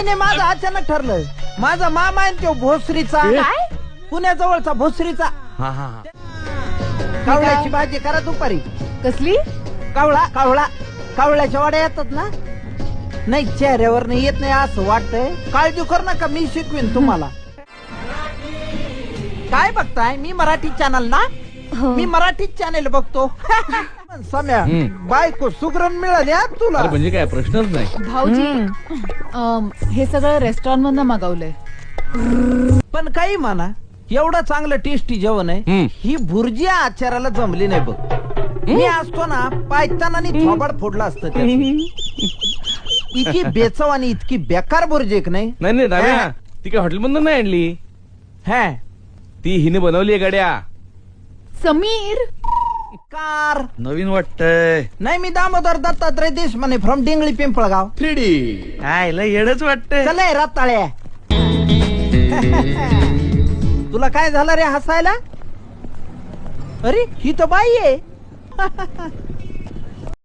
नाही माझं अचानक ठरलं. माझा मामा आहे तो भोसरीचा. काय? पुण्याजवळचा भोसरीचा. हा हा हा. कावळ्याची भाजी करा दुपारी. कसली? कावळ्याच्या वाड्या येतात ना. नाही चेहऱ्यावर नाही येत नाही असं वाटतंय. काळजी कर नका मी शिकवीन तुम्हाला. काय बघताय? मी मराठी चॅनल ना. मी मराठी चॅनल बघतो. सम्या बायको सुगरण मिळाली तुला. म्हणजे काय प्रश्नच नाही. भाऊजी हे सगळं रेस्टॉरंट मधनं मागवलंय. पण काही म्हणा एवढं चांगलं टेस्टी जेवण आहे. ही भुर्जी आचाराला जमली नाही बघ. मी असतो ना पायताना थोबाड फोडला असतं. इतकी बेचव आणि इतकी बेकार भुर्जी एक नाही. नाही दादा ती काय हॉटेल मधून नाही आणली. हा ती हिने बनवली गाड्या. समीर कार नवीन वाटतंय. नाही मी दामोदर दत्तात्रय देशमाने फ्रॉम डिंगळी पिंपळगाव. 3D काय येडच वाटतंय. चला रताळ्या. तुला काय झालं रे हसायला? अरे ही तर बाई आहे.